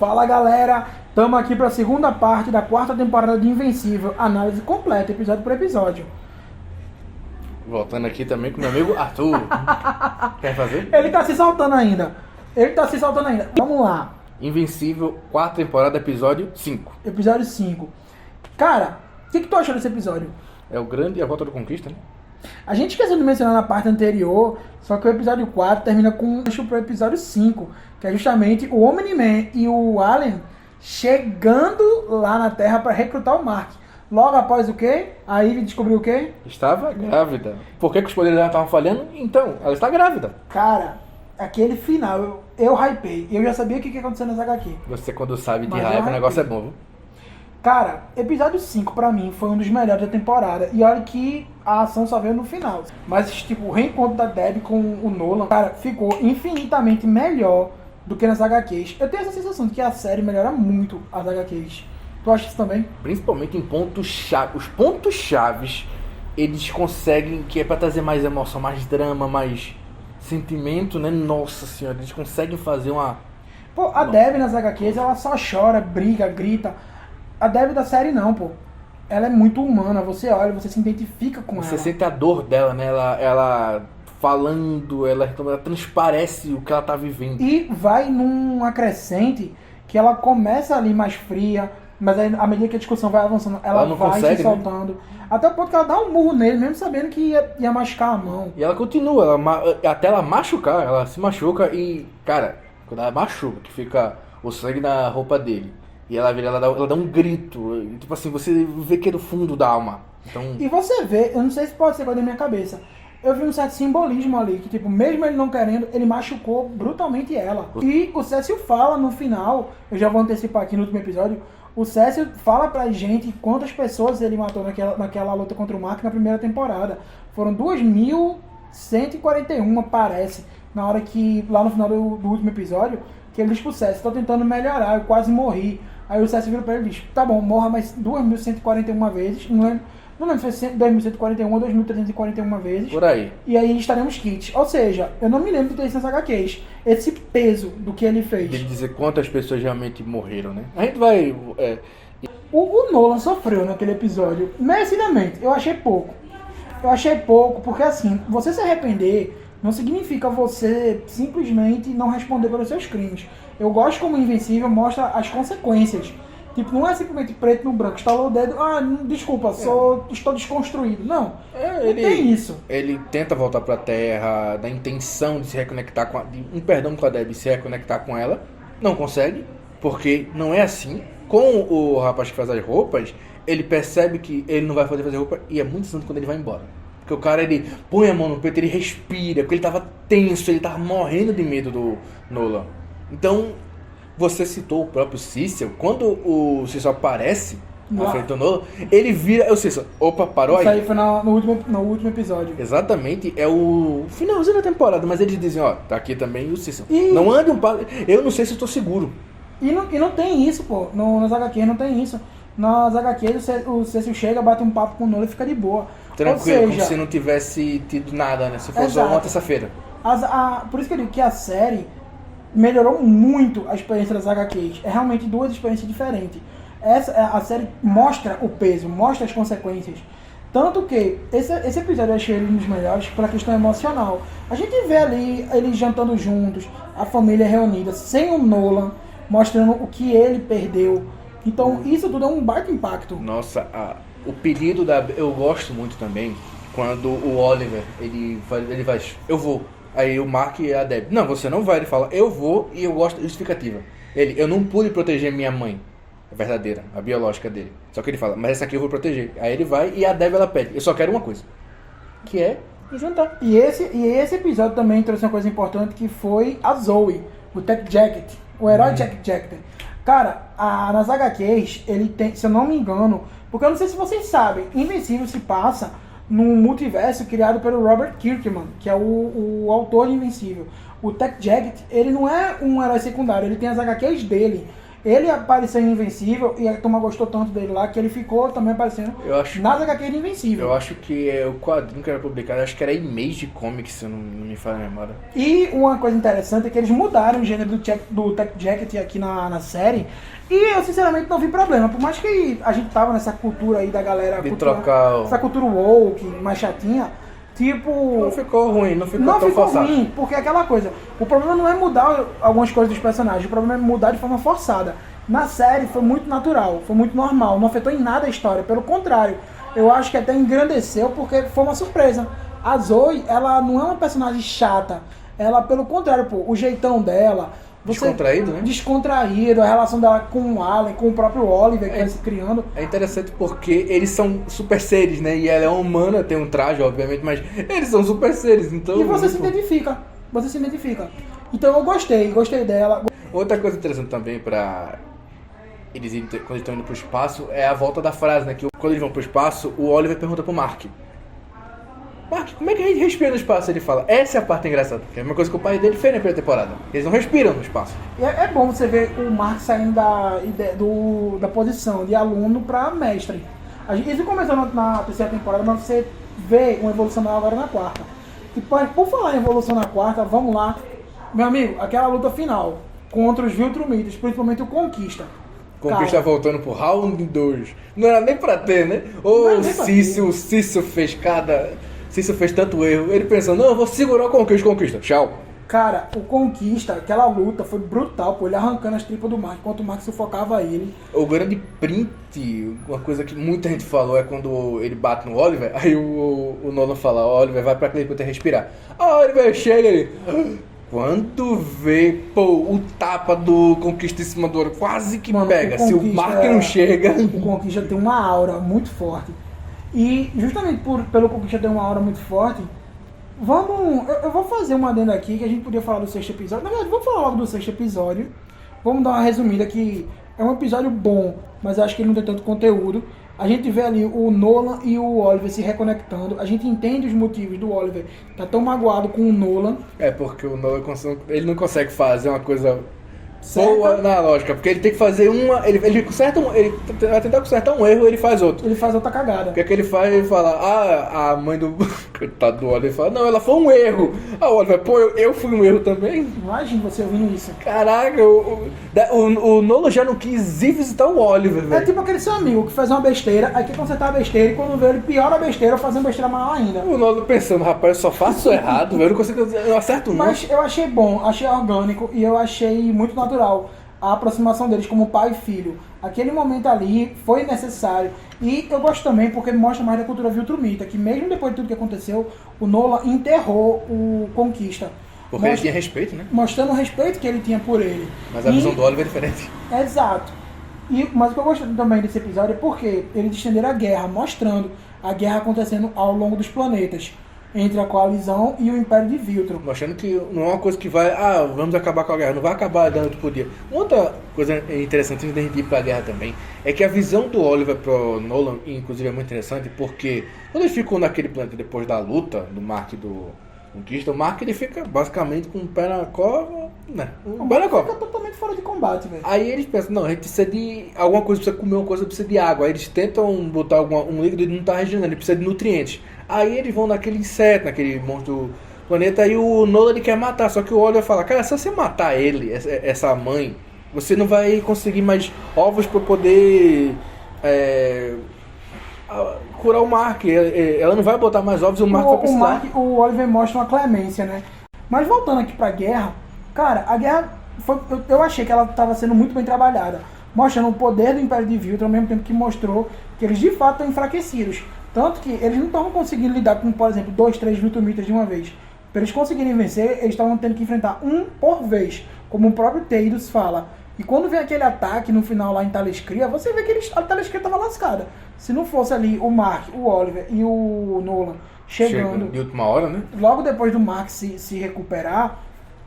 Fala galera, estamos aqui para a segunda parte da quarta temporada de Invencível, análise completa, episódio por episódio. Voltando aqui também com meu amigo Arthur. Quer fazer? Ele tá se soltando ainda. Vamos lá. Invencível, quarta temporada, episódio 5. Episódio 5. Cara, o que tu achou desse episódio? É o grande e a volta do Conquista, né? A gente esqueceu de mencionar na parte anterior, só que o episódio 4 termina com um gancho pro episódio 5, que é justamente o Omni-Man e o Allen chegando lá na Terra para recrutar o Mark. Logo após o quê? A Eve descobriu o quê? Estava grávida. Por que os poderes dela estavam falhando? Então, ela está grávida. Cara, aquele final, eu hypei. Eu já sabia o que ia acontecer nessa HQ. Você quando sabe de Mas raiva, eu o negócio é hypei. bom, viu? Cara, episódio 5 pra mim foi um dos melhores da temporada. E olha que a ação só veio no final. Mas, tipo, o reencontro da Debbie com o Nolan, cara, ficou infinitamente melhor do que nas HQs. Eu tenho essa sensação de que a série melhora muito as HQs. Tu acha isso também? Principalmente em pontos-chave. Os pontos-chaves, eles conseguem, que é pra trazer mais emoção, mais drama, mais sentimento, né? Nossa senhora, eles conseguem fazer uma... Pô, a Debbie nas HQs, ela só chora, briga, grita. A Debbie da série não, pô. Ela é muito humana, você olha, você se identifica com Você ela. sente a dor dela, né? Ela falando, ela transparece o que ela tá vivendo. E vai num acrescente que ela começa ali mais fria, mas aí, à medida que a discussão vai avançando, ela não vai consegue, se soltando. Até o ponto que ela dá um murro nele, mesmo sabendo que ia machucar a mão. E ela continua, até ela machucar, ela se machuca e, cara, quando ela machuca, que fica o sangue na roupa dele, e ela vira, ela dá um grito, e, tipo assim, você vê que é do fundo da alma. Então, E você vê, eu não sei se pode ser coisa da minha cabeça, eu vi um certo simbolismo ali, que tipo, mesmo ele não querendo, ele machucou brutalmente ela. E o Cécio fala no final, eu já vou antecipar aqui no último episódio, o Cécio fala pra gente quantas pessoas ele matou naquela luta contra o Mark na primeira temporada. Foram 2.141, parece, na hora que, lá no final do último episódio, que ele diz pro Cécio, tô tentando melhorar, eu quase morri. Aí o Cécio vira pra ele e diz, tá bom, morra mais 2.141 vezes, não lembro se foi 2.141 ou 2.341 vezes. por aí. E aí estaremos quites. Ou seja, eu não me lembro de ter isso nas HQs. Esse peso do que ele fez. De dizer quantas pessoas realmente morreram, né? A gente vai... O Nolan sofreu naquele episódio, merecidamente. Eu achei pouco. Porque assim, você se arrepender não significa você simplesmente não responder pelos seus crimes. Eu gosto como Invencível mostra as consequências. Tipo, não é simplesmente preto no branco, estalou o dedo, desculpa, estou desconstruído. Não, não tem isso. Ele tenta voltar pra Terra, da intenção de se reconectar com um perdão com a Debbie, se reconectar com ela. Não consegue, porque não é assim. Com o rapaz que faz as roupas, ele percebe que ele não vai poder fazer roupa e é muito santo quando ele vai embora. Porque o cara, ele põe a mão no peito, ele respira, porque ele tava tenso, ele tava morrendo de medo do Nolan. Então, você citou o próprio Cecil. Quando o Cecil aparece na frente do Nolan, ele vira... O Cecil, opa, parou aí. Isso aí foi no último episódio. Exatamente, é o finalzinho da temporada, mas eles dizem, ó, tá aqui também o Cecil. E- Não ande um passo... Eu não sei se eu tô seguro. E não tem isso, pô. Nas HQs não tem isso. Nas HQs o Cecil chega, bate um papo com o Nolan e fica de boa. Tranquilo, Ou como seja, se não tivesse tido nada, né? Se fosse só Exato. uma terça-feira. por isso que eu digo que a série melhorou muito a experiência das HQs. É realmente duas experiências diferentes. A série mostra o peso, mostra as consequências. Tanto que esse episódio eu achei ele um dos melhores pela questão emocional. A gente vê ali eles jantando juntos, a família reunida, sem o Nolan, mostrando o que ele perdeu. Então isso tudo é um baita impacto. Nossa, o pedido da... Eu gosto muito também quando o Oliver, ele faz, eu vou. Aí o Mark e a Debbie, não, você não vai. Ele fala, eu vou, e eu gosto da justificativa. Eu não pude proteger minha mãe, a verdadeira, a biológica dele. Só que ele fala, mas essa aqui eu vou proteger. Aí ele vai e a Debbie, ela pede, eu só quero uma coisa, que é jantar. E esse episódio também trouxe uma coisa importante, que foi a Zoe, o Tech Jacket, o herói Tech Jacket. Cara, nas HQs, ele tem, se eu não me engano, porque eu não sei se vocês sabem, Invencível se passa num multiverso criado pelo Robert Kirkman, que é o autor de Invencível. O Tech Jacket, ele não é um herói secundário, ele tem as HQs dele. Ele apareceu em Invencível e a turma gostou tanto dele lá que ele ficou também aparecendo nas HQ de Invencível. Eu acho que o quadrinho que era publicado, acho que era Image Comics, se eu não me falha a memória. E uma coisa interessante é que eles mudaram o gênero do Tech Jacket aqui na série. E eu sinceramente não vi problema, por mais que a gente tava nessa cultura aí da galera... De trocar... Essa cultura woke, mais chatinha, tipo... Não ficou ruim, não ficou tão forçado. Não ficou ruim, porque é aquela coisa, o problema não é mudar algumas coisas dos personagens, o problema é mudar de forma forçada. Na série foi muito natural, foi muito normal, não afetou em nada a história, pelo contrário, eu acho que até engrandeceu porque foi uma surpresa. A Zoe, ela não é uma personagem chata, ela pelo contrário, pô, o jeitão dela... Descontraído, né? Descontraído, a relação dela com o Allen, com o próprio Oliver que vai se criando. É interessante porque eles são super seres, né? E ela é humana, tem um traje, obviamente, mas eles são super seres, então... E você se identifica, Então eu gostei dela. Outra coisa interessante também pra eles quando eles estão indo pro espaço é a volta da frase, né? Que quando eles vão pro espaço, o Oliver pergunta pro Mark, como é que a gente respira no espaço? Ele fala, essa é a parte engraçada. Que é uma coisa que o pai dele fez na primeira temporada. Eles não respiram no espaço. É bom você ver o Mark saindo da posição de aluno para mestre. Isso começou na terceira temporada, mas você vê uma evolução agora na quarta. E por falar em evolução na quarta, vamos lá. Meu amigo, aquela luta final contra os Viltrumitas, principalmente o Conquista. Conquista voltando pro round 2. Não era nem pra ter, né? O Cício fez Cício fez tanto erro, ele pensando, não, eu vou segurar o Conquista, tchau. Cara, o Conquista, aquela luta foi brutal, pô, ele arrancando as tripas do Mark, enquanto o Mark sufocava ele. O grande print, uma coisa que muita gente falou é quando ele bate no Oliver, aí o Nolan fala, Oliver, vai pra aquele pra respirar. A Oliver chega ali, quando vê, pô, o tapa do Conquista em cima do olho, quase que pega, se o Mark não chega... O Conquista tem uma aura muito forte. E justamente pelo Conquista ter uma aura muito forte, eu vou fazer uma adenda aqui que a gente podia falar do sexto episódio. Na verdade, vamos falar logo do sexto episódio. Vamos dar uma resumida que é um episódio bom, mas eu acho que ele não tem tanto conteúdo. A gente vê ali o Nolan e o Oliver se reconectando. A gente entende os motivos do Oliver tá tão magoado com o Nolan. É porque o Nolan ele não consegue fazer uma coisa... boa na lógica, porque ele tem que fazer uma. Ele vai tentar consertar um erro, ele faz outro. Ele faz outra cagada. O que é que ele faz? Ele fala, a mãe do. Coitado do Oliver, fala, não, ela foi um erro. A Oliver, pô, eu fui um erro também. Imagina você ouvindo isso. Caraca, o Nolan já não quis ir visitar o Oliver, velho. É tipo aquele seu amigo que faz uma besteira, aí quer consertar a besteira e quando vê ele piora a besteira, fazendo besteira maior ainda. O Nolan pensando, rapaz, eu só faço errado, velho, eu acerto não. Mas eu achei bom, achei orgânico e eu achei muito natural a aproximação deles como pai e filho. Aquele momento ali foi necessário. E eu gosto também porque mostra mais da cultura viltrumita, que mesmo depois de tudo que aconteceu, o Nolan enterrou o Conquista. Porque ele tinha respeito, né? Mostrando o respeito que ele tinha por ele. Mas a visão do Oliver é diferente. Exato. Mas o que eu gosto também desse episódio é porque eles estenderam a guerra, mostrando a guerra acontecendo ao longo dos planetas. Entre a coalizão e o Império de Viltrum. Mostrando que não é uma coisa que vai, vamos acabar com a guerra, não vai acabar dando outro poder. Outra coisa interessante de a gente ir pra guerra também, é que a visão do Oliver pro Nolan, inclusive é muito interessante, porque quando ele ficou naquele planeta depois da luta do Mark e do Conquista, o Mark ele fica basicamente com o pé na cova, né? O pé na cova. Fica totalmente fora de combate, velho. Aí eles pensam, não, a gente precisa de alguma coisa, precisa comer uma coisa, precisa de água. Aí eles tentam botar um líquido e não tá regenerando, ele precisa de nutrientes. Aí eles vão naquele inseto, naquele monstro do planeta, e o Nolan ele quer matar, só que o Oliver fala, cara, se você matar ele, essa mãe, você não vai conseguir mais ovos para poder curar o Mark. Ela não vai botar mais ovos e o Mark vai precisar. O Oliver mostra uma clemência, né? Mas voltando aqui pra guerra, cara, a guerra eu achei que ela estava sendo muito bem trabalhada, mostrando o poder do Império de Viltrum, ao mesmo tempo que mostrou que eles de fato estão enfraquecidos. Tanto que eles não estavam conseguindo lidar com, por exemplo, 2, 3 Viltrumitas de uma vez. Para eles conseguirem vencer, eles estavam tendo que enfrentar um por vez, como o próprio Teidos fala. E quando vem aquele ataque no final lá em Talescria, você vê que a Talescria estava lascada. Se não fosse ali o Mark, o Oliver e o Nolan chegando de última hora, né? Logo depois do Mark se recuperar,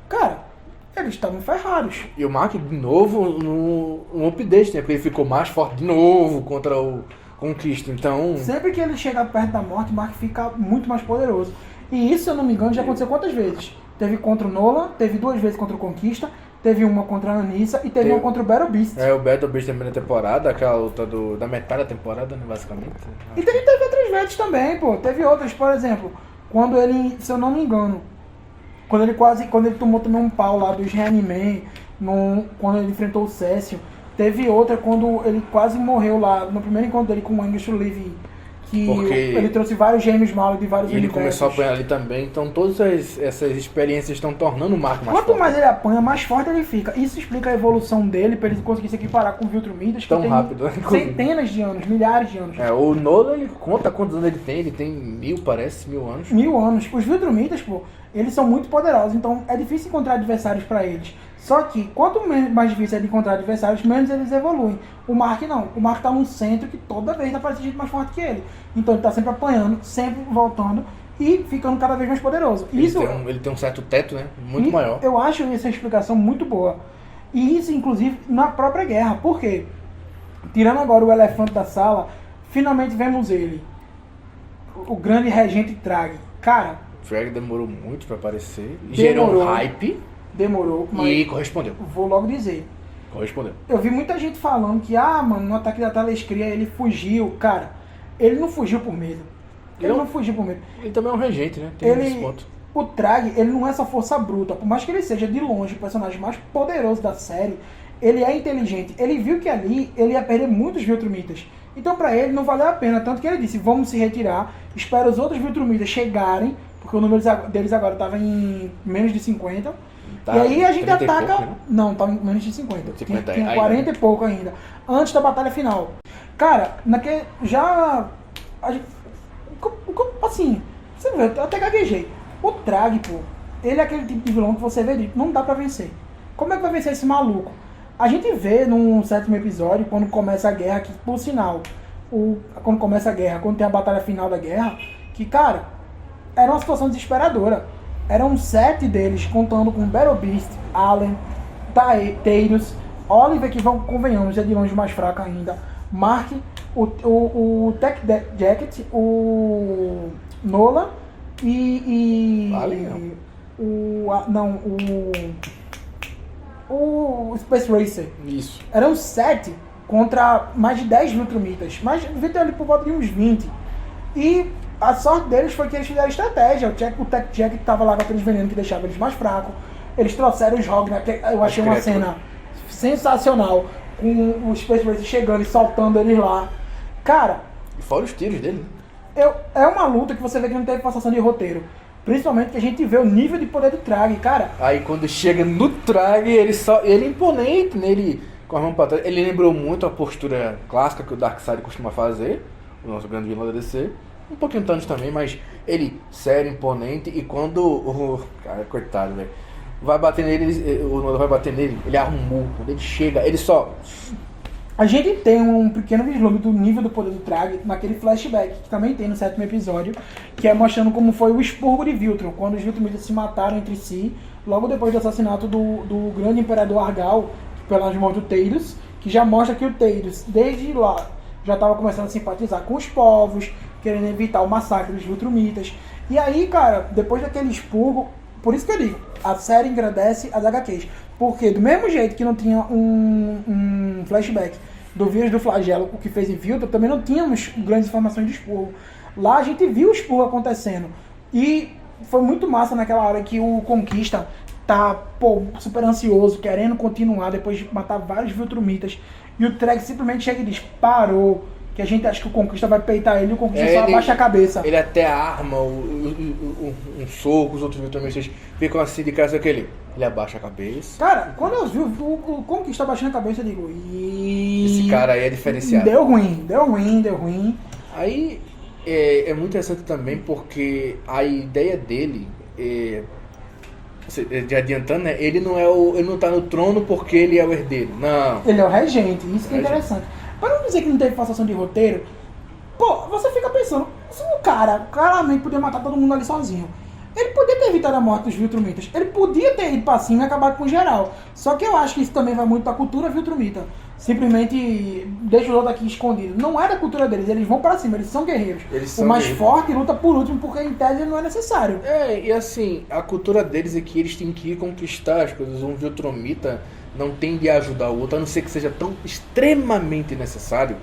cara, eles estavam ferrados. E o Mark, de novo, no update, né? Porque ele ficou mais forte de novo contra o Conquista, então... Sempre que ele chega perto da morte, o Mark fica muito mais poderoso. E isso, se eu não me engano, já aconteceu quantas vezes? Teve contra o Nolan, teve 2 vezes contra o Conquista, teve uma contra a Anissa e teve uma contra o Battle Beast. O Battle Beast também na temporada, aquela luta da metade da temporada, né, basicamente. E teve outras vezes também, pô. Teve outras, por exemplo, quando ele, se eu não me engano, quando ele tomou também um pau lá dos Reaniman, quando ele enfrentou o Cécio. Teve outra quando ele quase morreu lá, no primeiro encontro dele com o Angus Livy, que ele trouxe vários gêmeos maus de vários universos. Ele começou a apanhar ali também, então todas essas experiências estão tornando o Marco mais forte. Quanto mais ele apanha, mais forte ele fica. Isso explica a evolução dele, pra ele conseguir se equiparar com o Viltrumidas, que tão tem rápido, centenas de anos, milhares de anos. O Nolan, ele conta quantos anos ele tem 1000 anos. 1000 anos. Os Viltrumidas, pô, eles são muito poderosos, então é difícil encontrar adversários pra eles. Só que, quanto mais difícil é de encontrar adversários, menos eles evoluem. O Mark não. O Mark tá num centro que toda vez aparece gente mais forte que ele. Então ele tá sempre apanhando, sempre voltando e ficando cada vez mais poderoso. Ele tem um certo teto, né? Muito maior. Eu acho essa explicação muito boa. E isso, inclusive, na própria guerra. Por quê? Tirando agora o elefante da sala, finalmente vemos ele. O grande regente Trag. Cara... O Trag demorou muito pra aparecer. Gerou um hype. Demorou, mas... E correspondeu. Vou logo dizer. Correspondeu. Eu vi muita gente falando que, mano, no ataque da Talescria ele fugiu. Cara, ele não fugiu por medo. Ele não fugiu por medo. Ele também é um regente, né? Tem esse ponto. O Trag, ele não é só força bruta. Por mais que ele seja, de longe, o personagem mais poderoso da série, ele é inteligente. Ele viu que ali ele ia perder muitos Viltrumitas. Então, pra ele, não valeu a pena. Tanto que ele disse, vamos se retirar, espera os outros Viltrumitas chegarem, porque o número deles agora estava em menos de 50. Tá, e aí a gente ataca... pouco, né? Não, tá em menos de 50. Tinha 40 ainda. E pouco ainda. Antes da batalha final. Cara, já... Assim, você vê, eu até gaguejei. O Trag, pô, ele é aquele tipo de vilão que você vê, não dá pra vencer. Como é que vai vencer esse maluco? A gente vê num 7º episódio, quando começa a guerra, que por sinal, quando começa a guerra, quando tem a batalha final da guerra, que, cara, era uma situação desesperadora. Eram 7 deles, contando com Battle Beast, Allen, Tails, Oliver, que vão, convenhamos, é de longe mais fraco ainda, Mark, o Tech Jacket, o Nola Vale, o Space Racer. Isso. Eram 7 contra mais de 10 Viltrumitas. Mas devia ter ali por volta de uns 20. E a sorte deles foi que eles fizeram estratégia. O Tech Jacket estava lá com aqueles venenos que deixavam eles mais fracos. Eles trouxeram os Rognar, que eu achei uma cena sensacional, com o Space Racer chegando e soltando eles lá. Cara... E fora os tiros dele. É uma luta que você vê que não teve passação de roteiro. Principalmente que a gente vê o nível de poder do Trag, cara. Aí quando chega no Trag, ele é imponente, né? Ele com a mão pra trás. Ele lembrou muito a postura clássica que o Darkseid costuma fazer, o nosso grande vilão da DC. Um pouquinho Thanos também, mas ele sério, imponente. E quando cara, coitado, velho, vai bater nele, o Nolan vai bater nele, ele arrumou. Quando ele chega, ele só... A gente tem um pequeno vislumbre do nível do poder do Trag naquele flashback, que também tem no 7º episódio, que é mostrando como foi o expurgo de Viltrum, quando os Viltrumitas se mataram entre si, logo depois do assassinato do grande imperador Argal, pelas mãos do Tails, que já mostra que o Tails, desde lá, já estava começando a simpatizar com os povos, querendo evitar o massacre dos Viltrumitas. E aí, cara, depois daquele expurgo, por isso que eu digo, a série engrandece as HQs. Porque do mesmo jeito que não tinha um flashback do vírus do flagelo, o que fez em Viltrum, também não tínhamos grandes informações de expurgo. Lá a gente viu o expurgo acontecendo. E foi muito massa naquela hora que o Conquista tá, super ansioso, querendo continuar depois de matar vários Viltrumitas. E o Trag simplesmente chega e diz, parou. Que a gente acha que o Conquista vai peitar ele e o Conquista só abaixa a cabeça. Ele até arma um soco, os outros Viltrumitas ficam assim de cara, ele abaixa a cabeça. Cara, quando eu vi o Conquista abaixando a cabeça, eu digo... Esse cara aí é diferenciado. Deu ruim. Aí é muito interessante também porque a ideia dele, de adiantando, né, ele não tá no trono porque ele é o herdeiro, não. Ele é o regente, isso que é interessante. Para não dizer que não teve passação de roteiro, você fica pensando, se o cara claramente podia matar todo mundo ali sozinho. Ele podia ter evitado a morte dos Viltrumitas. Ele podia ter ido pra cima e acabado com geral. Só que eu acho que isso também vai muito da cultura Viltrumita. Simplesmente deixa o outro aqui escondido. Não é da cultura deles, eles vão pra cima, eles são guerreiros. O mais forte luta por último, porque em tese não é necessário. E assim, a cultura deles é que eles têm que ir conquistar as coisas. Um Viltrumita não tem de ajudar o outro, a não ser que seja tão extremamente necessário.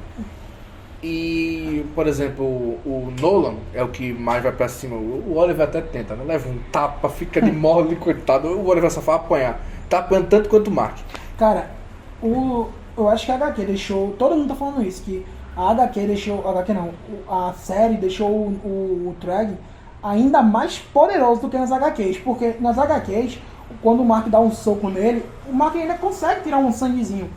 E, por exemplo, o Nolan é o que mais vai pra cima. O Oliver até tenta, né? Leva um tapa, fica de mole, coitado. O Oliver só faz apanhar. Tá apanhando tanto quanto o Mark. Cara, eu acho que a HQ deixou... Todo mundo tá falando isso, que a HQ deixou... A HQ não, a série deixou o Treg ainda mais poderoso do que nas HQs. Porque nas HQs, quando o Mark dá um soco nele, o Mark ainda consegue tirar um sanguezinho.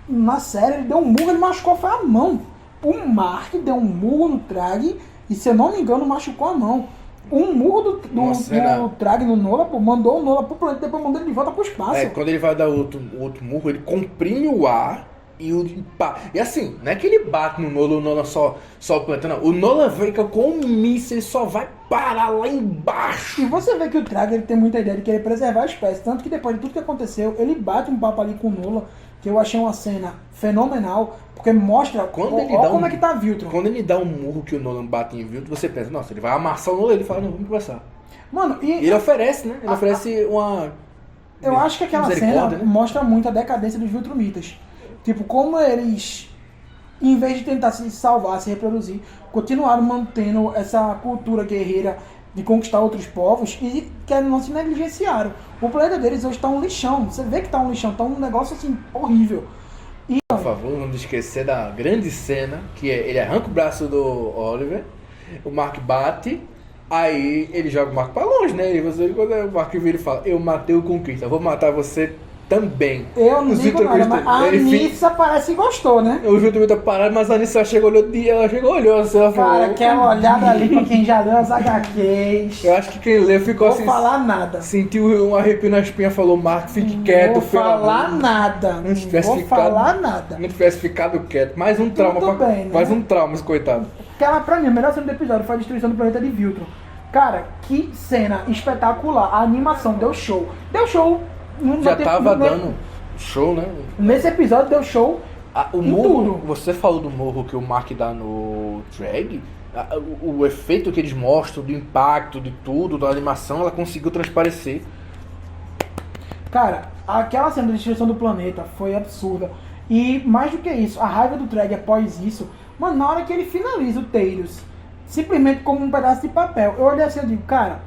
Na série, ele deu um murro, ele machucou, foi a mão. O Mark deu um murro no Trag e, se eu não me engano, machucou a mão. Um murro do Trag no Nola, pô, mandou o Nola pro planeta, depois mandou ele de volta pro espaço. Quando ele vai dar outro murro, ele comprime o ar e assim, não é que ele bate no Nola, o Nola só o planeta, não. O Nola vem com um míssil, ele só vai parar lá embaixo. E você vê que o Trag ele tem muita ideia de querer preservar a espécie, tanto que depois de tudo que aconteceu, ele bate um papo ali com o Nola, que eu achei uma cena fenomenal, porque mostra como é que tá Viltrum. Quando ele dá um murro que o Nolan bate em Viltrum, você pensa, nossa, ele vai amassar o Nolan, ele fala, não, vamos conversar. Mano, e ele oferece, né? Ele oferece uma... Eu acho que aquela cena, né, mostra muito a decadência dos Viltrumitas. Tipo, como eles, em vez de tentar se salvar, se reproduzir, continuaram mantendo essa cultura guerreira de conquistar outros povos e que não se negligenciaram. O planeta deles hoje tá um lixão. Você vê que tá um lixão, tá um negócio assim horrível. E, por favor, não esquecer da grande cena, que é ele arranca o braço do Oliver, o Mark bate, aí ele joga o Mark pra longe, né? E quando o Mark vira e fala, eu matei o Conquista, vou matar você também. Eu não digo nada, mas a Anissa parece que gostou, né? O Viltrumita parado, mas a Anissa chegou, olhou assim, ela falou... Cara, aquela olhada ali pra quem já leu as HQs. Eu acho que quem leu ficou assim... Não vou falar nada. Sentiu um arrepio na espinha, falou, Mark, fique quieto. Não vou falar nada. Não vou falar nada. Não tivesse ficado quieto. Mais um trauma. Bem, né? Mais um trauma, esse coitado. Aquela, pra mim, a melhor cena do episódio foi a destruição do planeta de Viltrum. Cara, que cena espetacular. A animação deu show. Deu show. Já tava dando show, né? Nesse episódio deu show. O morro, você falou do morro que o Mark dá no drag. O efeito que eles mostram, do impacto, de tudo, da animação, ela conseguiu transparecer. Cara, aquela cena da destruição do planeta foi absurda. E mais do que isso, a raiva do drag após isso, mano, na hora que ele finaliza o Tails, simplesmente como um pedaço de papel, eu olhei assim e digo, cara,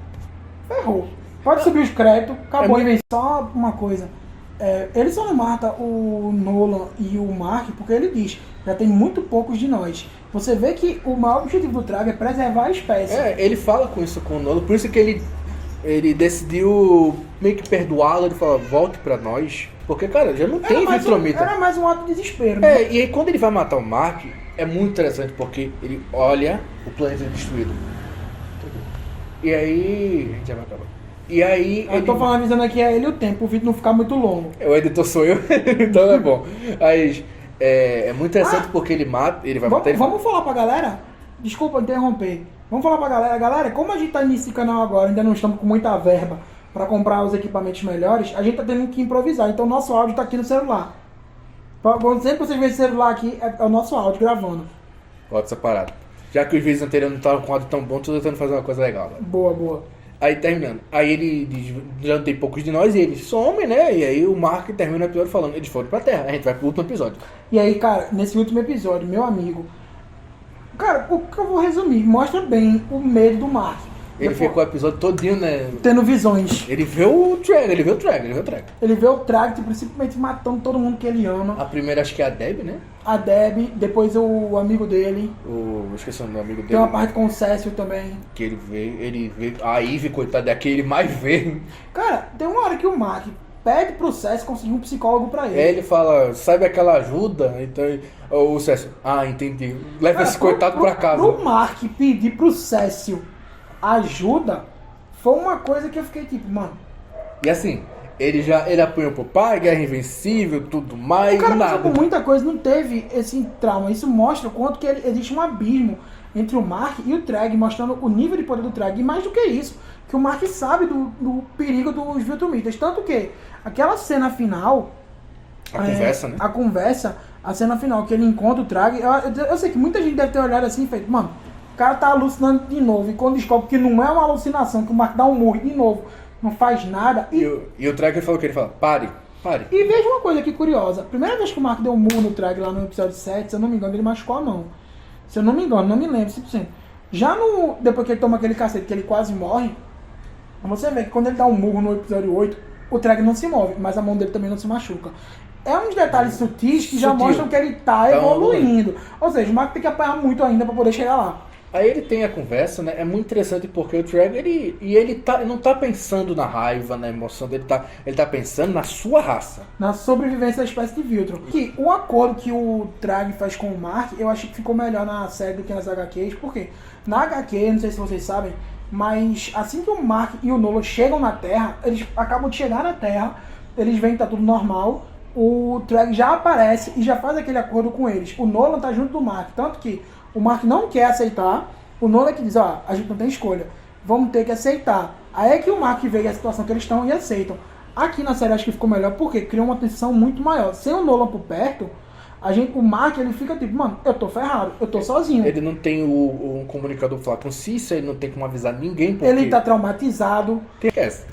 ferrou. Pode subir os créditos, acabou a invenção. Só uma coisa, ele só não mata o Nolan e o Mark porque ele diz, já tem muito poucos de nós. Você vê que o maior objetivo do Trag é preservar a espécie. Ele fala com isso com o Nolan, por isso que ele decidiu meio que perdoá-lo, ele fala, volte pra nós. Porque, cara, já não tem Viltrumita. Era mais um ato de desespero, né? E aí quando ele vai matar o Mark, é muito interessante porque ele olha o planeta destruído. E aí... A gente já vai acabar. E aí... Eu tô falando, avisando aqui a ele o tempo, o vídeo não ficar muito longo. O editor sou eu, então é bom. Aí, é muito interessante porque ele mata, ele vai matar... Vamos falar pra galera? Desculpa interromper. Vamos falar pra galera. Galera, como a gente tá nesse canal agora, ainda não estamos com muita verba pra comprar os equipamentos melhores, a gente tá tendo que improvisar. Então o nosso áudio tá aqui no celular. Sempre que vocês veem esse celular aqui, é o nosso áudio gravando. Bota essa parada. Já que os vídeos anteriores não estavam com áudio tão bom, tô tentando fazer uma coisa legal. Né? Boa. Aí terminando. Aí ele diz, já não tem poucos de nós, e ele some, né? E aí o Mark termina o episódio falando, eles foram pra Terra. A gente vai pro último episódio. E aí, cara, nesse último episódio, meu amigo... Cara, o que eu vou resumir? Mostra bem o medo do Mark. Ele ficou o episódio todinho, né? Tendo visões. Ele vê o Trag. Ele vê o Trag, tipo, simplesmente matando todo mundo que ele ama. A primeira acho que é a Deb, né? A Deb, depois o amigo dele. Esqueci o nome do amigo dele. Tem uma parte com o Cécio também. Que ele vê. A Ivy, coitada, é que ele mais vê. Cara, tem uma hora que o Mark pede pro Cécio conseguir um psicólogo pra ele. Ele fala, sabe aquela ajuda? Então o Cécio, entendi. Leva esse coitado pra casa. Pro Mark pedir pro Cécio ajuda, foi uma coisa que eu fiquei tipo, mano. E assim, ele apanhou pro pai, Guerra Invencível, tudo mais, o cara nada. Passou por muita coisa, não teve esse trauma. Isso mostra o quanto que existe um abismo entre o Mark e o Trag, mostrando o nível de poder do Trag. E mais do que isso, que o Mark sabe do perigo dos Viltrumitas. Tanto que aquela cena final... Conversa, né? A conversa, a cena final que ele encontra o Trag, eu sei que muita gente deve ter olhado assim e feito, mano, o cara tá alucinando de novo. E quando descobre que não é uma alucinação, que o Mark dá um murro de novo, não faz nada. E o Trag falou o que? Ele fala, pare. E veja uma coisa aqui curiosa. Primeira vez que o Mark deu um murro no Trag lá no episódio 7, se eu não me engano, ele machucou a mão. Se eu não me engano, não me lembro 100%. Já depois que ele toma aquele cacete que ele quase morre, você vê que quando ele dá um murro no episódio 8, o Trag não se move, mas a mão dele também não se machuca. É uns detalhes sutis que já mostram que ele tá evoluindo. Ou seja, o Mark tem que apanhar muito ainda pra poder chegar lá. Aí ele tem a conversa, né? É muito interessante porque o Trag, ele não tá pensando na raiva, na emoção dele, ele tá pensando na sua raça. Na sobrevivência da espécie de Viltrum. Que o acordo que o Trag faz com o Mark, eu acho que ficou melhor na série do que nas HQs. Por quê? Na HQ, não sei se vocês sabem, mas assim que o Mark e o Nolan chegam na Terra, eles acabam de chegar na Terra, eles veem que tá tudo normal, o Trag já aparece e já faz aquele acordo com eles. O Nolan tá junto do Mark, tanto que o Mark não quer aceitar, o Nolan que diz, ó, a gente não tem escolha, vamos ter que aceitar. Aí é que o Mark vê a situação que eles estão e aceitam. Aqui na série acho que ficou melhor porque criou uma tensão muito maior. Sem o Nolan por perto, o Mark ele fica tipo, mano, eu tô ferrado, eu tô sozinho. Ele não tem um comunicador falar com Cissa, ele não tem como avisar ninguém. Porque... Ele tá traumatizado.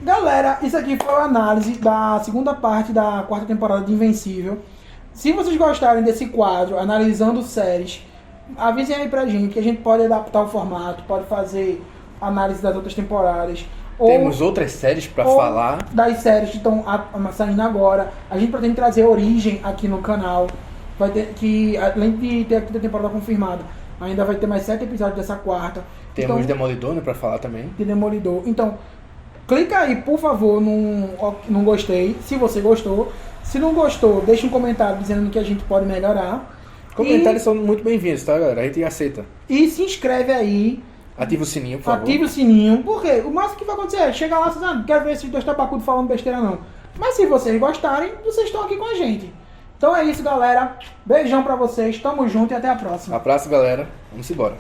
Galera, isso aqui foi a análise da segunda parte da 4ª temporada de Invencível. Se vocês gostarem desse quadro, analisando séries, avisem aí pra gente que a gente pode adaptar o formato, pode fazer análise das outras temporadas. Temos outras séries pra falar. Das séries que estão saindo agora. A gente pretende trazer Origem aqui no canal. Vai ter que, além de ter a 5ª temporada confirmada, ainda vai ter mais 7 episódios dessa 4ª. Temos então, Demolidor, né, pra falar também. De Demolidor. Então, clica aí, por favor, no gostei, se você gostou. Se não gostou, deixa um comentário dizendo que a gente pode melhorar. Comentários são muito bem-vindos, tá, galera? A gente aceita. E se inscreve aí. Ativa o sininho, por favor. Ativa o sininho. Porque o máximo que vai acontecer é chegar lá e dizer, não quero ver esses dois tabacudos falando besteira, não. Mas se vocês gostarem, vocês estão aqui com a gente. Então é isso, galera. Beijão pra vocês. Tamo junto e até a próxima. Abraço, galera. Vamos embora.